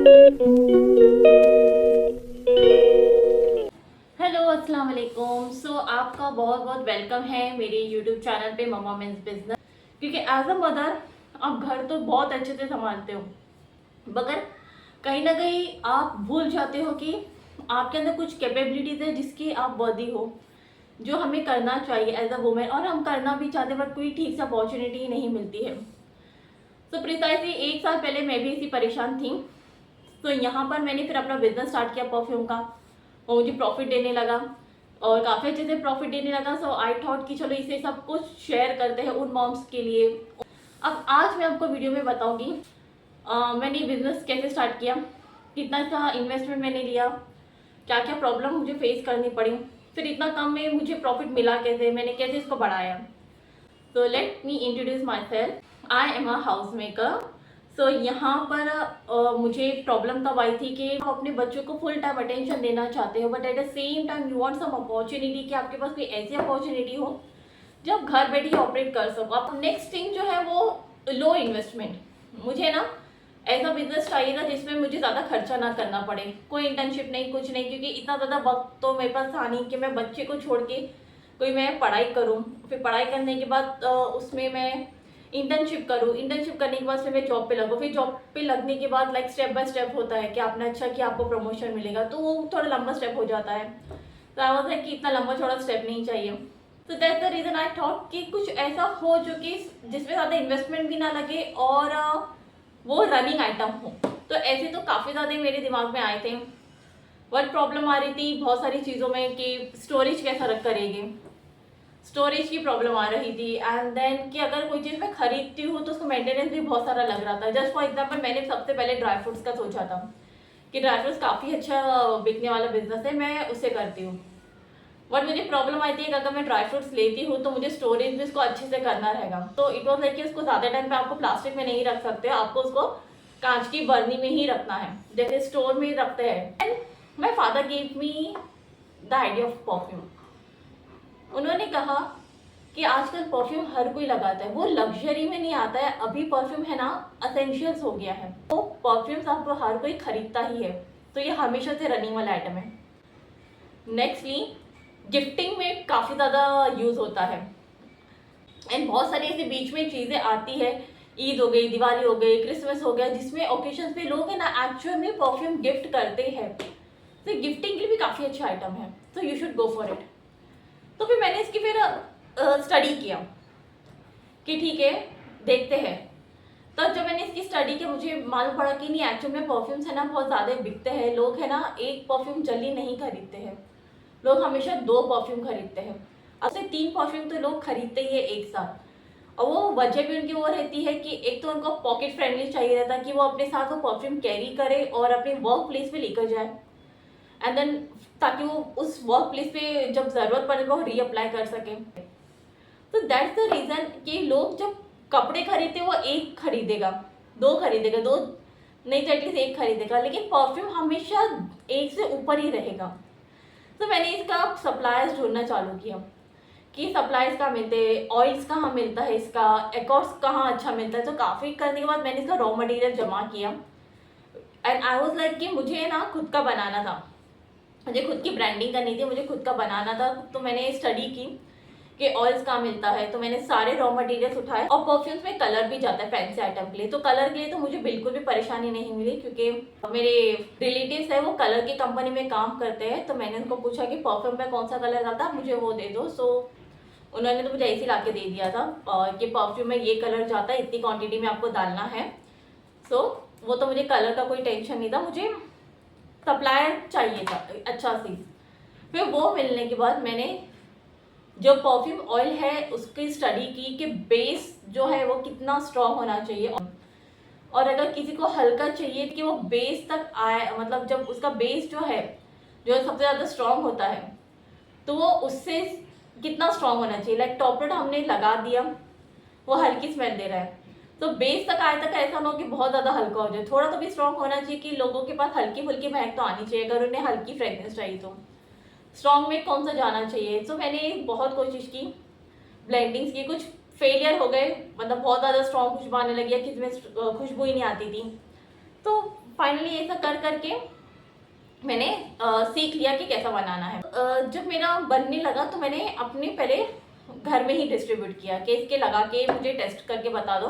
Hello अस्सलाम वालेकुम। आपका बहुत बहुत वेलकम है मेरे यूट्यूब चैनल पे ममा मीन्स बिजनेस। क्योंकि एज अ मदर आप घर तो बहुत अच्छे से संभालते हो, मगर कहीं ना कहीं आप भूल जाते हो कि आपके अंदर कुछ कैपेबिलिटीज है जिसकी आप वर्दी हो, जो हमें करना चाहिए एज अ वुमेन, और हम करना भी चाहते हैं बट कोई ठीक से अपॉर्चुनिटी नहीं मिलती है। प्रिसाइसली 1 साल पहले मैं भी इसी परेशान थी। तो यहाँ पर मैंने फिर अपना बिजनेस स्टार्ट किया परफ्यूम का, और मुझे प्रॉफिट देने लगा और काफ़ी अच्छे से प्रॉफिट देने लगा। सो आई थॉट कि चलो इसे सब कुछ शेयर करते हैं उन मॉम्स के लिए। अब आज मैं आपको वीडियो में बताऊंगी मैंने बिजनेस कैसे स्टार्ट किया, कितना का इन्वेस्टमेंट मैंने लिया, क्या क्या प्रॉब्लम मुझे फेस करनी पड़ी, फिर इतना कम में मुझे प्रॉफिट मिला कैसे, मैंने कैसे इसको बढ़ाया। So let me introduce myself. I am a house maker. So यहाँ पर मुझे प्रॉब्लम तब आई थी कि आप अपने बच्चों को फुल टाइम अटेंशन देना चाहते हो, but at the same time you want some opportunity कि आपके पास कोई ऐसी अपॉर्चुनिटी हो जो आप घर बैठे ही ऑपरेट कर सको। आप नेक्स्ट थिंग जो है वो लो इन्वेस्टमेंट, मुझे ना ऐसा बिजनेस चाहिए था जिसमें मुझे ज़्यादा खर्चा ना करना पड़े, कोई इंटर्नशिप नहीं, कुछ नहीं, क्योंकि इतना ज़्यादा वक्त तो मेरे पास था नहीं कि मैं बच्चे को छोड़ के कोई मैं पढ़ाई करूँ, फिर पढ़ाई करने के बाद उसमें मैं इंटर्नशिप करूँ, इंटर्नशिप करने के बाद फिर मैं जॉब पे लगूँ, फिर जॉब पे लगने के बाद लाइक स्टेप बाय स्टेप होता है कि आपने अच्छा कि आपको प्रमोशन मिलेगा, तो वो थोड़ा लंबा स्टेप हो जाता है। तो आई वाज लाइक कि इतना लंबा चौड़ा स्टेप नहीं चाहिए। तो that's the reason I thought कि कुछ ऐसा हो जो कि जिसमें ज़्यादा इन्वेस्टमेंट भी ना लगे और वो रनिंग आइटम हो। तो ऐसे तो काफ़ी ज़्यादा मेरे दिमाग में आए थे, बट प्रॉब्लम आ रही थी बहुत सारी चीज़ों में कि स्टोरेज कैसा रख करेंगे, स्टोरेज की प्रॉब्लम आ रही थी, एंड देन कि अगर कोई चीज़ मैं खरीदती हूँ तो उसको मेंटेनेंस भी बहुत सारा लग रहा था। जस्ट फॉर एग्जांपल मैंने सबसे पहले ड्राई फ्रूट्स का सोचा था कि ड्राई फ्रूट्स काफ़ी अच्छा बिकने वाला बिजनेस है, मैं उसे करती हूँ। बट मुझे प्रॉब्लम आई थी कि अगर मैं ड्राई फ्रूट्स लेती हूँ तो मुझे स्टोरेज भी उसको अच्छे से करना रहेगा। तो इट वॉज लाइक कि उसको ज़्यादा टाइम पे आपको प्लास्टिक में नहीं रख सकते, आपको उसको कांच की बर्नी में ही रखना है, जैसे स्टोर में रखते हैं। And my father gave me the idea of perfume. उन्होंने कहा कि आजकल परफ्यूम हर कोई लगाता है, वो लग्जरी में नहीं आता है, अभी परफ्यूम है ना असेंशियल्स हो गया है, तो परफ्यूम्स आपको हर कोई खरीदता ही है, तो ये हमेशा से रनिंग वाला आइटम है। नेक्स्टली गिफ्टिंग में काफ़ी ज़्यादा यूज़ होता है, एंड बहुत सारी ऐसे बीच में चीज़ें आती है, ईद हो गई, दिवाली हो गई, क्रिसमस हो गया, जिसमें ओकेजन पे लोग है ना एक्चुअल में परफ्यूम गिफ्ट करते हैं। तो गिफ्टिंग के लिए भी काफ़ी अच्छा आइटम है, तो you should go for it. तो फिर मैंने इसकी फिर स्टडी किया कि ठीक है देखते हैं। तब जब मैंने इसकी स्टडी की मुझे मालूम पड़ा कि नहीं एक्चुअल में परफ्यूम्स है ना बहुत ज़्यादा बिकते हैं, लोग है ना एक परफ्यूम जल्दी नहीं खरीदते हैं, लोग हमेशा 2 परफ्यूम खरीदते हैं, अब से 3 परफ्यूम तो लोग खरीदते ही है एक साथ। और वो वजह भी उनकी वो रहती है कि एक तो उनको पॉकेट फ्रेंडली चाहिए रहता है कि वो अपने साथ वो परफ्यूम कैरी करे और अपने वर्क प्लेस पे लेकर जाए, एंड देन ताकि वो उस वर्क प्लेस पे जब ज़रूरत पड़े वो रीअप्लाई कर सके। तो दैट्स द रीज़न कि लोग जब कपड़े खरीदते वो एक खरीदेगा, 2 खरीदेगा, 2 नहीं तो एटलीस्ट एक खरीदेगा, लेकिन परफ्यूम हमेशा एक से ऊपर ही रहेगा। तो मैंने इसका सप्लायर्स ढूंढना चालू किया कि सप्लायर्स कहाँ मिलते हैं, ऑयल्स कहाँ मिलता है, इसका एकॉर्ड्स कहाँ अच्छा मिलता है। तो काफ़ी करने के बाद मैंने इसका रॉ मटेरियल जमा किया, एंड आई वाज लाइक कि मुझे ना खुद का बनाना था, मुझे खुद की ब्रांडिंग करनी थी, मुझे खुद का बनाना था। तो मैंने स्टडी की कि ऑयल्स कहाँ मिलता है, तो मैंने सारे रॉ मटेरियल्स उठाए, और परफ्यूम्स में कलर भी जाता है फैंसी आइटम के लिए, तो कलर के लिए तो मुझे बिल्कुल भी परेशानी नहीं मिली, क्योंकि मेरे रिलेटिव्स है वो कलर की कंपनी में काम करते हैं। तो मैंने उनको पूछा कि परफ्यूम में कौन सा कलर जाता है, मुझे वो दे दो। सो उन्होंने तो मुझे ऐसे ही ला के दे दिया था कि परफ्यूम में ये कलर जाता है, इतनी क्वान्टिटी में आपको डालना है। सो वो तो मुझे कलर का कोई टेंशन नहीं था, मुझे सप्लायर चाहिए था अच्छा सी। फिर वो मिलने के बाद मैंने जो परफ्यूम ऑयल है उसकी स्टडी की कि बेस जो है वो कितना स्ट्रॉन्ग होना चाहिए, और अगर किसी को हल्का चाहिए कि वो बेस तक आए, मतलब जब उसका बेस जो है जो सबसे ज़्यादा स्ट्रॉन्ग होता है तो वो उससे कितना स्ट्रॉन्ग होना चाहिए। लाइक टॉपरेट हमने लगा दिया, वो हल्की स्मेल दे रहा है, तो बेस तक आए तक ऐसा ना हो कि बहुत ज़्यादा हल्का हो जाए, थोड़ा तो भी स्ट्रॉन्ग होना चाहिए कि लोगों के पास हल्की फुल्की महक तो आनी चाहिए, अगर उन्हें हल्की फ्रेगनेंस चाहिए तो स्ट्रॉन्ग में कौन सा जाना चाहिए। तो मैंने बहुत कोशिश की, ब्लेंडिंग्स की, कुछ फेलियर हो गए, मतलब बहुत ज़्यादा स्ट्रॉन्ग खुशबू आने लगी है, किसी में खुशबू ही नहीं आती थी। तो फाइनली ये सब कर करके मैंने सीख लिया कि कैसा बनाना है। जब मेरा बनने लगा तो मैंने अपने पहले घर में ही डिस्ट्रीब्यूट किया कि इसके लगा के मुझे टेस्ट करके बता दो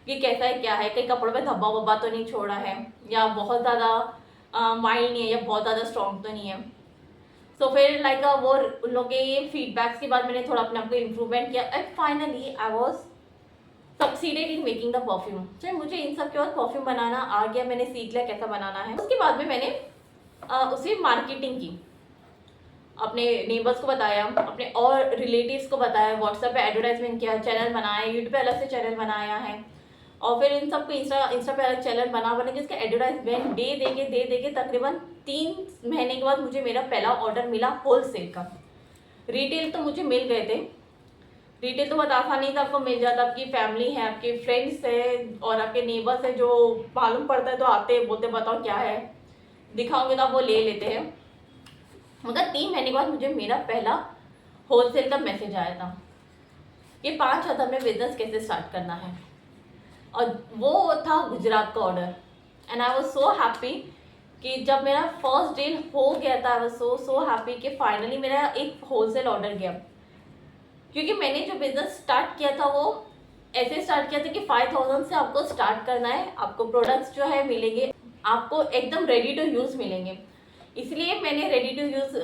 कि कैसा है क्या है, कई कपड़ों पे धब्बा वब्बा तो नहीं छोड़ा है, या बहुत ज़्यादा माइल्ड नहीं है, या बहुत ज़्यादा स्ट्रॉन्ग तो नहीं है। तो फिर लाइक वो उन लोगों के ये फीडबैक्स के बाद मैंने थोड़ा अपने आप को इम्प्रूवमेंट किया and finally I was succeeded in making the perfume. तो मुझे इन सब के बाद परफ्यूम बनाना आ गया, मैंने सीख लिया कैसा बनाना है। उसके बाद में मैंने उसे मार्केटिंग की, अपने नेबर्स को बताया, अपने और रिलेटिव्स को बताया, व्हाट्सएप पे एडवर्टाइजमेंट किया, चैनल बनाया, यूट्यूब पे अलग से चैनल बनाया है, और फिर इन सबको इंस्टा पे अलग चैनल बना के इसका एडवर्टाइजमेंट दे के तकरीबन 3 महीने के बाद मुझे मेरा पहला ऑर्डर मिला होलसेल का। रिटेल तो मुझे मिल गए थे, रिटेल तो बहुत आसानी से आपको मिल जाता, आपकी फैमिली है, आपके फ्रेंड्स है और आपके नेबर्स है, जो मालूम पड़ता है तो आते बोलते बताओ क्या है, दिखाओगे तो आप वो ले लेते हैं। मगर 3 महीने के बाद मुझे मेरा पहला होलसेल का मैसेज आया था कि 5,000 में बिजनेस कैसे स्टार्ट करना है, और वो था गुजरात का order. And I was so happy कि जब मेरा फर्स्ट डील हो गया था, आई वॉज सो हैप्पी कि फाइनली मेरा एक होलसेल ऑर्डर गया। क्योंकि मैंने जो बिजनेस स्टार्ट किया था वो ऐसे स्टार्ट किया था कि 5,000 से आपको स्टार्ट करना है, आपको प्रोडक्ट्स जो है मिलेंगे, आपको एकदम रेडी टू यूज़ मिलेंगे। इसलिए मैंने रेडी टू यूज़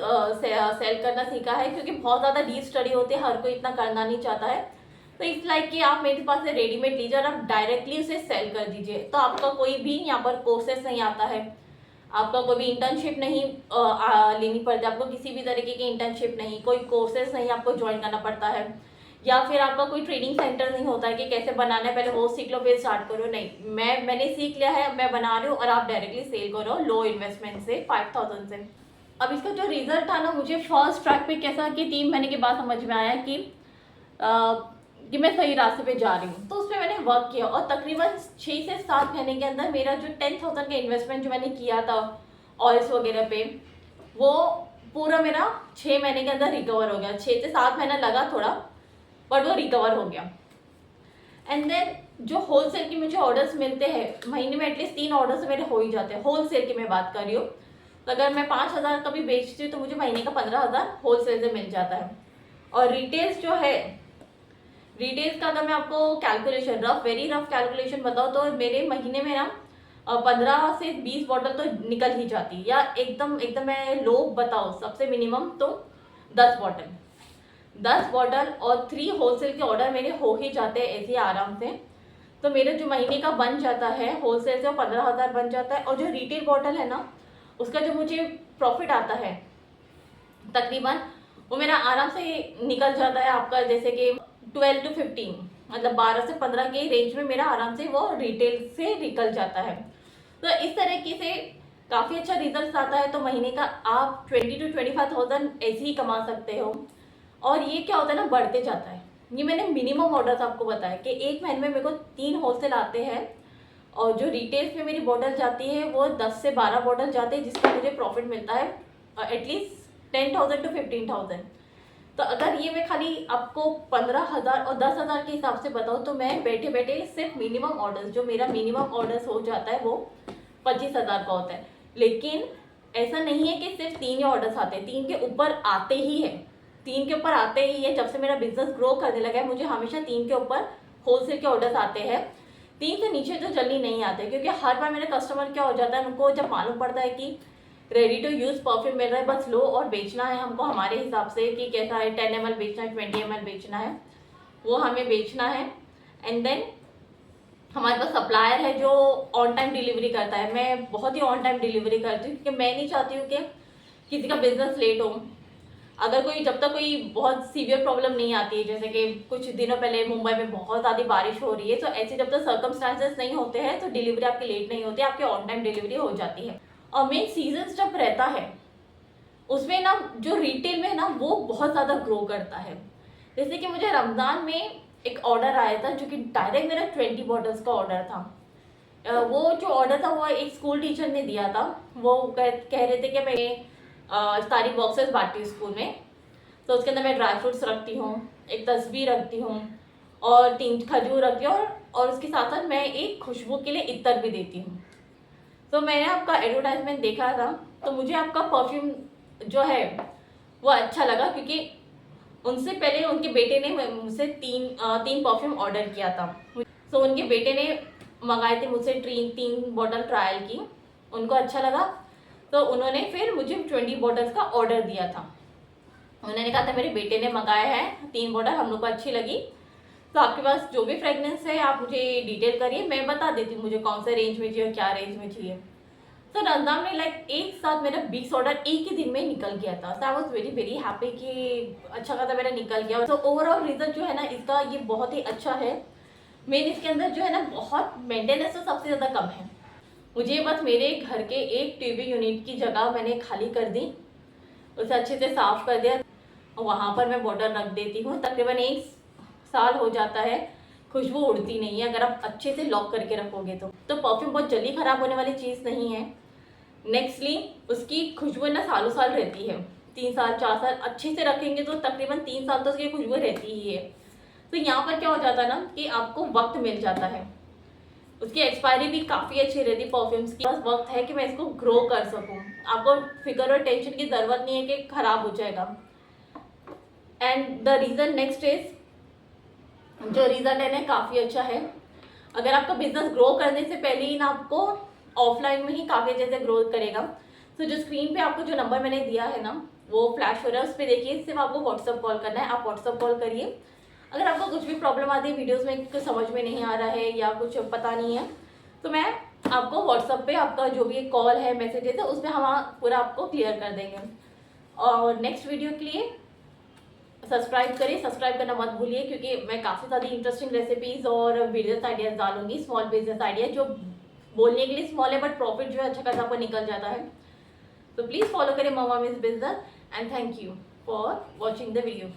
सेल करना सीखा है, क्योंकि बहुत ज़्यादा डीप स्टडी होती है, हर कोई इतना करना नहीं चाहता है। तो इस लाइक कि आप मेरे पास से रेडीमेड लीजिए और आप डायरेक्टली उसे सेल कर दीजिए, तो आपका कोई भी यहाँ पर कोर्सेस नहीं आता है, आपका कोई भी इंटर्नशिप नहीं लेनी पड़ती, आपको किसी भी तरीके की इंटर्नशिप नहीं, कोई कोर्सेस नहीं आपको ज्वाइन करना पड़ता है, या फिर आपका कोई ट्रेनिंग सेंटर नहीं होता है कि कैसे बनाना है, पहले वो सीख लो फिर स्टार्ट करो। नहीं, मैंने सीख लिया है, मैं बना रही हूँ और आप डायरेक्टली सेल करो लो इन्वेस्टमेंट से, 5,000 से। अब इसका जो रिजल्ट था ना, मुझे फर्स्ट ट्रैक पे कैसा कि 3 महीने के बाद समझ में आया कि मैं सही रास्ते पे जा रही हूँ। तो उसमें मैंने वर्क किया और तकरीबन 6 से 7 महीने के अंदर मेरा जो 10,000 का इन्वेस्टमेंट जो मैंने किया था ऑयल्स वगैरह पे, वो पूरा मेरा 6 महीने के अंदर रिकवर हो गया। 6 से 7 महीना लगा थोड़ा, बट वो रिकवर हो गया। एंड देन जो होलसेल की मुझे ऑर्डर्स मिलते हैं, महीने में एटलीस्ट 3 ऑर्डर्स मेरे हो ही जाते हैं, होलसेल की मैं बात कर रही हूँ। तो अगर मैं 5,000 का भी बेचती हूँ तो मुझे महीने का 15,000 होलसेल से मिल जाता है। और रिटेल्स जो है, रिटेल्स का अगर मैं आपको कैलकुलेशन वेरी रफ कैलकुलेशन बताऊँ तो मेरे महीने में ना 15 से 20 बॉटल तो निकल ही जाती, या एकदम मैं लो बताऊँ सबसे मिनिमम तो 10 बॉटल और 3 होलसेल के ऑर्डर मेरे हो ही जाते हैं ऐसे आराम से। तो मेरे जो महीने का बन जाता है होलसेल से 15,000 बन जाता है, और जो रिटेल बॉटल है ना उसका जो मुझे प्रॉफिट आता है तकरीबन वो मेरा आराम से निकल जाता है आपका, जैसे कि 12 to 15, मतलब 12 से 15 के रेंज में मेरा आराम से वो रिटेल से निकल जाता है। तो इस तरीके से काफ़ी अच्छा रिजल्ट आता है। तो महीने का आप 20 to 25,000 ऐसे ही कमा सकते हो। और ये क्या होता है ना, बढ़ते जाता है। ये मैंने मिनिमम ऑर्डर्स आपको बताया कि एक महीने में मेरे को 3 होलसेल आते हैं, और जो रिटेल्स में मेरी बॉटल जाती है वो 10 से 12 बॉटल जाते हैं, जिसका मुझे प्रॉफिट मिलता है एटलीस्ट 10,000 to 15,000। तो अगर ये मैं खाली आपको 15,000 और 10,000 के हिसाब से बताऊँ तो मैं बैठे बैठे सिर्फ मिनिमम ऑर्डर्स, जो मेरा मिनिमम ऑर्डर्स हो जाता है वो 25,000 का होता है। लेकिन ऐसा नहीं है कि सिर्फ 3 ही ऑर्डर्स आते हैं, 3 के ऊपर आते ही है, 3 के ऊपर आते ही है। जब से मेरा बिजनेस ग्रो करने लगा है मुझे हमेशा 3 के ऊपर होलसेल के ऑर्डर्स आते हैं। 3 से नीचे तो जल्दी नहीं आते, क्योंकि हर बार मेरे कस्टमर क्या हो जाता है, उनको जब मालूम पड़ता है कि रेडी टू यूज़ परफ्यूम मिल रहा है, बस लो और बेचना है हमको हमारे हिसाब से कि कैसा है, 10 ml बेचना है, 20 ml बेचना है, वो हमें बेचना है। एंड देन हमारे पास सप्लायर है जो ऑन टाइम डिलीवरी करता है। मैं बहुत ही ऑन टाइम डिलीवरी करती हूँ, क्योंकि मैं नहीं चाहती हूँ कि किसी का बिजनेस लेट हो। अगर कोई, जब तक कोई बहुत सीवियर प्रॉब्लम नहीं आती है, जैसे कि कुछ दिनों पहले मुंबई में बहुत ज़्यादा बारिश हो रही है, तो ऐसे जब तक सर्कमस्टांसेस नहीं होते हैं तो डिलीवरी आपकी लेट नहीं होती, आपकी ऑन टाइम डिलीवरी हो जाती है। और मेन सीजन जब रहता है उसमें ना जो रिटेल में है ना वो बहुत ज़्यादा ग्रो करता है। जैसे कि मुझे रमज़ान में एक ऑर्डर आया था जो कि डायरेक्ट मेरा 20 बॉटल्स का ऑर्डर था। वो जो ऑर्डर था वो एक स्कूल टीचर ने दिया था। वो कह रहे थे कि मैं सारी बॉक्सेस बांटती हूँ स्कूल में, तो उसके अंदर मैं ड्राई फ्रूट्स रखती हूँ, एक तस्वीर रखती हूँ और 3 खजूर रखती हूँ, और उसके साथ साथ मैं एक खुशबू के लिए इत्र भी देती हूँ। तो मैंने आपका एडवर्टाइजमेंट देखा था, तो मुझे आपका परफ्यूम जो है वो अच्छा लगा, क्योंकि उनसे पहले उनके बेटे ने मुझसे तीन परफ्यूम ऑर्डर किया था। तो उनके बेटे ने मंगाए थे मुझसे 3 बॉटल ट्रायल की, उनको अच्छा लगा, तो उन्होंने फिर मुझे 20 बॉटल्स का ऑर्डर दिया था। उन्होंने कहा था मेरे बेटे ने मंगाया है 3 बॉटल, हम लोग को अच्छी लगी, तो आपके पास जो भी फ्रेगनेंस है आप मुझे डिटेल करिए, मैं बता देती हूँ मुझे कौन सा रेंज में चाहिए, क्या रेंज में चाहिए। तो रंजनाम ने एक साथ मेरा 20 ऑर्डर एक ही दिन में निकल गया था। So I was very very happy कि अच्छा खासा मेरा निकल गया। तो ओवरऑल रिजल्ट जो है ना इसका ये बहुत ही अच्छा है। मेन इसके अंदर जो है ना बहुत मेंटेनेंस तो सबसे ज़्यादा कम है। मुझे बस मेरे घर के एक टीवी यूनिट की जगह मैंने खाली कर दी, उसे अच्छे से साफ कर दिया, वहाँ पर मैं बॉटल रख देती हूँ। तकरीबन 1 साल हो जाता है, खुशबू उड़ती नहीं है अगर आप अच्छे से लॉक करके रखोगे तो परफ्यूम बहुत जल्दी ख़राब होने वाली चीज़ नहीं है। नेक्स्टली उसकी खुशबू ना सालों साल रहती है, 3 साल 4 साल अच्छे से रखेंगे तो तकरीबन 3 साल तो उसकी खुशबू रहती ही है। तो यहाँ पर क्या हो जाता है ना कि आपको वक्त मिल जाता है, उसकी एक्सपायरी भी काफ़ी अच्छी रहती है परफ्यूम्स की। बस वक्त है कि मैं इसको ग्रो कर सकूँ, आपको फिक्र और टेंशन की ज़रूरत नहीं है कि ख़राब हो जाएगा। And the reason next is, जो रिजल्ट है ना काफ़ी अच्छा है। अगर आपका बिजनेस ग्रो करने से पहले ही ना आपको ऑफलाइन में ही काफ़ी अच्छे से ग्रोथ करेगा। तो जो स्क्रीन पे आपको जो नंबर मैंने दिया है ना वो फ्लैश हो रहा है, उस पर देखिए, सिर्फ आपको व्हाट्सअप कॉल करना है, आप व्हाट्सअप कॉल करिए। अगर आपको कुछ भी प्रॉब्लम आती है, वीडियोस में कुछ समझ में नहीं आ रहा है या कुछ पता नहीं है, तो मैं आपको व्हाट्सअप पे आपका जो भी कॉल है मैसेजेस है उस पर हम पूरा आपको क्लियर कर देंगे। और नेक्स्ट वीडियो के लिए सब्सक्राइब करें, सब्सक्राइब करना मत भूलिए, क्योंकि मैं काफ़ी सारी इंटरेस्टिंग रेसिपीज़ और बिजनेस आइडियाज़ डालूंगी। स्मॉल बिजनेस आइडिया जो बोलने के लिए स्मॉल है बट प्रॉफिट जो है अच्छा खासा आपको निकल जाता है। तो प्लीज़ फॉलो करें mama means business, and thank you for watching the video.